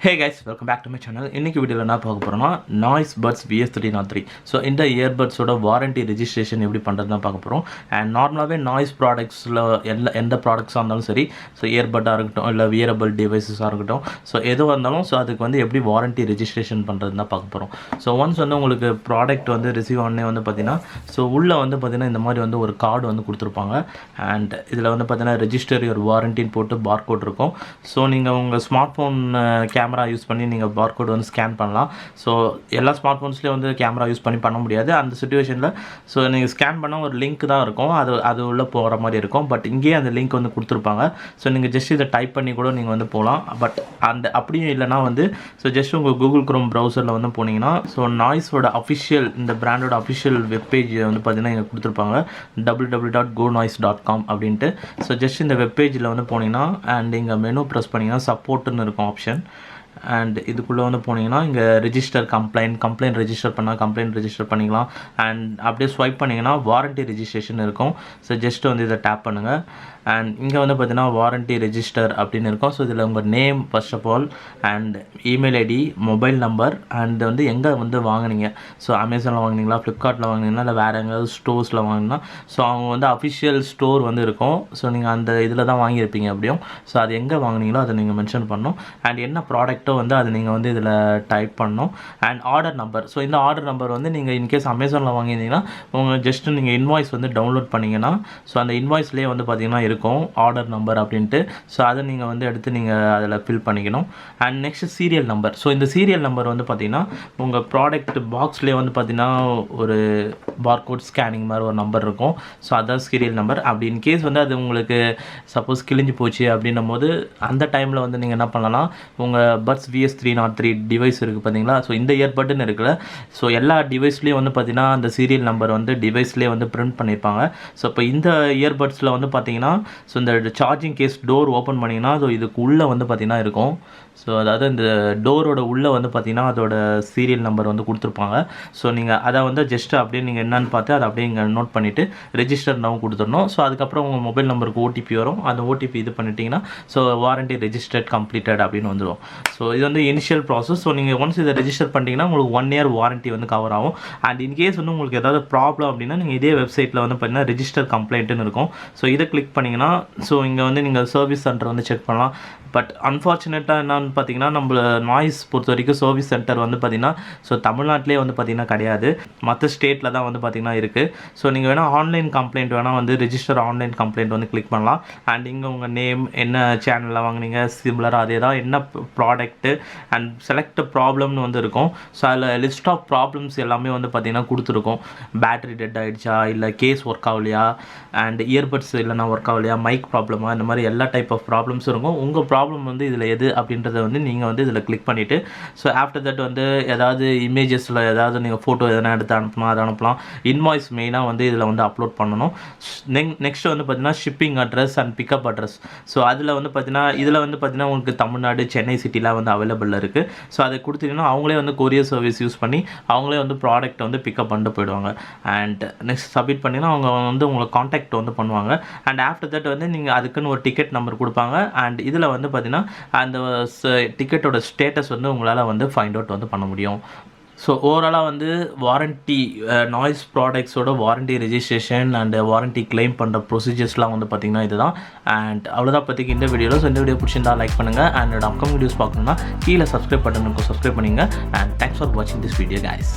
Hey guys, welcome back to my channel. இன்னைக்கு வீடியோல என்ன பார்க்க போறோம்னா நாய்ஸ் பட்ஸ் VS303. ஸோ இந்த இயர்பட்ஸோட வாரண்டி ரெஜிஸ்ட்ரேஷன் எப்படி பண்ணுறதுன்னு பார்க்க போகிறோம். அண்ட் நார்மலாகவே நாய்ஸ் ப்ராடக்ட்ஸில் எந்த ப்ராடக்ட்ஸாக இருந்தாலும் சரி, ஸோ இயர்பட்டாக இருக்கட்டும் இல்லை வியரபிள் டிவைசஸாக இருக்கட்டும், ஸோ எதுவாக இருந்தாலும் ஸோ அதுக்கு வந்து எப்படி வாரண்டி ரெஜிஸ்ட்ரேஷன் பண்ணுறதுன்னு தான் பார்க்க போகிறோம். ஸோ ஒன்ஸ் வந்து உங்களுக்கு ப்ராடக்ட் வந்து ரிசீவ் ஆனே வந்து பார்த்தீங்கன்னா ஸோ உள்ளே வந்து பார்த்தீங்கன்னா இந்த மாதிரி வந்து ஒரு கார்டு வந்து கொடுத்துருப்பாங்க. அண்ட் இதில் வந்து பார்த்தீங்கன்னா ரெஜிஸ்டர் யுவர் வாரண்டின்னு போட்டு பார்கோட் இருக்கும். ஸோ நீங்கள் உங்கள் ஸ்மார்ட் ஃபோன் கேமரா யூஸ் பண்ணி நீங்கள் பார்கோட் வந்து ஸ்கேன் பண்ணலாம். ஸோ எல்லா ஸ்மார்ட் ஃபோன்ஸ்லேயும் வந்து கேமரா யூஸ் பண்ண முடியாது. அந்த சிச்சுவேஷனில் ஸோ நீங்கள் ஸ்கேன் பண்ண ஒரு லிங்க் தான் இருக்கும், அது உள்ளே போகிற மாதிரி இருக்கும். பட் இங்கேயே அந்த லிங்க் வந்து கொடுத்துருப்பாங்க. ஸோ நீங்கள் ஜஸ்ட் இதை டைப் பண்ணி கூட நீங்கள் வந்து போகலாம். பட் அப்படியும் இல்லைனா வந்து ஸோ ஜஸ்ட் உங்கள் கூகுள் க்ரோம் ப்ரௌசரில் வந்து போனீங்கன்னா ஸோ நாய்ஸோட அஃபிஷியல் இந்த பிராண்டோட அஃபிஷியல் வெப்பேஜ் வந்து பார்த்தீங்கன்னா இங்கே கொடுத்துருப்பாங்க www.gonoise.com அப்படின்ட்டு. ஸோ ஜஸ்ட் இந்த வெப்பேஜில் வந்து போனீங்கன்னா அண்ட் இங்கே மெனு ப்ரெஸ் பண்ணிங்கன்னா சப்போர்ட்டுன்னு இருக்கும் ஆப்ஷன். அண்ட் இதுக்குள்ளே வந்து போனீங்கன்னா இங்கே ரெஜிஸ்டர் கம்ப்ளைண்ட் ரெஜிஸ்டர் பண்ணால் கம்ப்ளைண்ட் ரெஜிஸ்டர் பண்ணிக்கலாம். அண்ட் அப்படியே ஸ்வைப் பண்ணிங்கன்னா வாரண்டி ரெஜிஸ்ட்ரேஷன் இருக்கும். ஸோ ஜஸ்ட் வந்து இதை டேப் பண்ணுங்கள். அண்ட் இங்கே வந்து பார்த்தீங்கன்னா வாரண்டி ரெஜிஸ்டர் அப்படின்னு இருக்கும். ஸோ இதில் உங்கள் name first of all and email ID, mobile number and வந்து எங்கே வந்து வாங்கினீங்க. ஸோ அமேசானில் வாங்கினீங்களா, ஃப்ளிப்கார்ட்டில் வாங்கினீங்களா, இல்லை வேறு எங்கேயாவது ஸ்டோர்ஸில் வாங்கினா ஸோ அவங்க வந்து அஃபிஷியல் ஸ்டோர் வந்து இருக்கும். ஸோ நீங்கள் அந்த இதில் தான் வாங்கியிருப்பீங்க அப்படியும். ஸோ அது எங்கே வாங்கினீங்களோ அதை நீங்கள் மென்ஷன் பண்ணணும். அண்ட் என்ன ப்ராடக்ட்டோ வந்து அதை நீங்கள் வந்து இதில் டைப் பண்ணணும். அண்ட் ஆர்டர் நம்பர், ஸோ இந்த ஆர்டர் நம்பர் வந்து நீங்கள் இன்கேஸ் அமேசானில் வாங்கியிருந்தீங்கன்னா உங்கள் ஜஸ்ட்டு நீங்கள் இன்வாய்ஸ் வந்து டவுன்லோட் பண்ணிங்கன்னா ஸோ அந்த இன்வாய்ஸ்லேயே வந்து பார்த்திங்கன்னா இருக்கும் ஆர்டர் நம்பர் அப்படின்ட்டு. ஸோ அதை நீங்கள் வந்து எடுத்து நீங்கள் அதில் ஃபில் பண்ணிக்கணும். And next serial number. So இந்த சீரியல் நம்பர் வந்து பார்த்திங்கன்னா உங்கள் ப்ராடக்ட் பாக்ஸ்லேயே வந்து பார்த்திங்கன்னா ஒரு பார்கோட் ஸ்கேனிங் மாதிரி ஒரு நம்பர் இருக்கும். ஸோ அதான் சீரியல் நம்பர். அப்படி இன்கேஸ் வந்து அது உங்களுக்கு சப்போஸ் கிழிஞ்சு போச்சு அப்படின்னும் போது அந்த டைமில் வந்து நீங்கள் என்ன பண்ணலாம், உங்கள் பட்ஸ் VS303 டிவைஸ் இருக்குது பார்த்தீங்களா. ஸோ இந்த இயர்பட்டுன்னு இருக்குல்ல, ஸோ எல்லா டிவைஸ்லேயும் வந்து பார்த்திங்கன்னா அந்த சீரியல் நம்பர் வந்து டிவைஸ்லேயே வந்து பிரிண்ட் பண்ணியிருப்பாங்க. ஸோ இப்போ இந்த இயர்பட்ஸில் வந்து பார்த்திங்கன்னா ஸோ இந்த சார்ஜிங் கேஸ் டோர் ஓப்பன் பண்ணிங்கன்னா ஸோ இதுக்கு உள்ளே வந்து பார்த்திங்கன்னா இருக்கும். ஸோ அதாவது இந்த டோரோட உள்ளே வந்து பார்த்திங்கன்னா அதோட சீரியல் நம்பர் வந்து கொடுத்துருப்பாங்க. ஸோ நீங்கள் அதை வந்து ஜஸ்ட் அப்படியே நீங்கள் என்னன்னு பார்த்து அதை அப்படியே இங்கே நோட் பண்ணிவிட்டு ரெஜிஸ்டர் நவ் கொடுத்துடணும். ஸோ அதுக்கப்புறம் உங்கள் மொபைல் நம்பருக்கு OTP வரும். அந்த OTP இது பண்ணிட்டீங்கன்னா ஸோ வாரண்டி ரெஜிஸ்டர்ட் கம்ப்ளீட்டட் அப்படின்னு வந்துடும். ஸோ இது வந்து இனிஷியல் ப்ராசஸ். ஸோ நீங்கள் ஒன்ஸ் இதை ரெஜிஸ்டர் பண்ணிட்டீங்கன்னா உங்களுக்கு 1 இயர் வாரண்டி வந்து கவர் ஆகும். அண்ட் இன்கேஸ் வந்து உங்களுக்கு ஏதாவது ப்ராப்ளம் அப்படின்னா நீங்கள் இதே வெப்சைட்டில் வந்து பார்த்தீங்கன்னா ரெஜிஸ்டர் கம்ப்ளைண்ட்டுன்னு இருக்கும். ஸோ இதை கிளிக் பண்ணிங்கன்னா ஸோ இங்கே வந்து நீங்கள் சர்வீஸ் சென்டர் வந்து செக் பண்ணலாம். பட் அன்ஃபார்ச்சுனேட்டாக என்னன்னு பார்த்தீங்கன்னா நம்ம நாய்ஸ் பொறுத்த வரைக்கும் சர்வீஸ் சென்டர் வந்து பார்த்திங்கன்னா ஸோ தமிழ்நாட்டிலே வந்து பார்த்திங்கன்னா கிடையாது, மற்ற ஸ்டேட்டில் தான் வந்து பார்த்திங்கன்னா இருக்குது. ஸோ நீங்கள் வேணால் ஆன்லைன் கம்ப்ளைண்ட் வேணால் வந்து ரெஜிஸ்டர் ஆன்லைன் கம்ப்ளைண்ட் வந்து கிளிக் பண்ணலாம். அண்ட் இங்கே உங்கள் நேம், என்ன சேனலில் வாங்கினீங்க, சிமிலராக அதே தான், என்ன ப்ராடக்ட்டு அண்ட் செலக்ட் ப்ராப்ளம்னு வந்து இருக்கும். ஸோ அதில் லிஸ்ட் ஆஃப் ப்ராப்ளம்ஸ் எல்லாமே வந்து பார்த்திங்கன்னா கொடுத்துருக்கும். பேட்டரி டெட் ஆகிடுச்சா, இல்லை கேஸ் ஒர்க் ஆகலையா, அண்ட் இயர்பட்ஸ் இல்லைனா ஒர்க் ஆகலையா, மைக் ப்ராப்ளமாக, இந்த மாதிரி எல்லா டைப் ஆஃப் ப்ராப்ளம்ஸ் இருக்கும். உங்கள் ப்ராப்ளம் வந்து இதில் எது அப்படின்றத வந்து நீங்கள் வந்து இதில் கிளிக் பண்ணிவிட்டு ஸோ ஆஃப்டர் தட் வந்து ஏதாவது இமேஜஸில் ஏதாவது நீங்கள் ஃபோட்டோ எதனா எடுத்து அனுப்பலாம், அதை அனுப்பலாம். இன்வாய்ஸ் மெயினாக வந்து இதில் வந்து அப்லோட் பண்ணணும். நெக்ஸ்ட் வந்து பார்த்தீங்கன்னா shipping address and pickup address. So அதில் வந்து பார்த்தீங்கன்னா இதில் வந்து பார்த்தீங்கன்னா உங்களுக்கு தமிழ்நாடு, சென்னை சிட்டிலாம் வந்து அவைலபிளில் இருக்குது. ஸோ அதை கொடுத்தீங்கன்னா அவங்களே வந்து கொரியர் சர்வீஸ் யூஸ் பண்ணி அவங்களே வந்து ப்ராடக்ட் வந்து பிக்கப் பண்ணிட்டு போயிடுவாங்க. அண்ட் நெக்ஸ்ட் சப்மிட் பண்ணிங்கன்னா அவங்க வந்து உங்களை காண்டாக்ட் வந்து பண்ணுவாங்க. அண்ட் ஆஃப்டர் தட் வந்து நீங்கள் அதுக்குன்னு ஒரு டிக்கெட் நம்பர் கொடுப்பாங்க. அண்ட் இதில் வந்து பார்த்தீங்கன்னா அந்த டிக்கெட்டோட ஸ்டேட்டஸ் வந்து உங்களால் வந்து ஃபைண்ட் அவுட் வந்து பண்ண முடியும். ஸோ ஓவராலாக வந்து வாரண்டி நாய்ஸ் ப்ராடக்ட்ஸோட warranty registration and warranty claim பண்ணுற ப்ரொசீஜர்ஸ்லாம் வந்து பார்த்திங்கன்னா இதுதான். அண்ட் அவ்வளோதான் பற்றிக்கு இந்த வீடியோவில். ஸோ இந்த வீடியோ பிடிச்சிருந்தா லைக் பண்ணுங்கள். அண்ட் என்னோட அப்கமிங் வீடியோஸ் பார்க்கணுன்னா கீழே சப்ஸ்கிரைப் பட்டனுக்கு சப்ஸ்கிரைப் பண்ணிங்க. அண்ட் தேங்க்ஸ் ஃபார் வாட்சிங் திஸ் வீடியோ கைஸ்.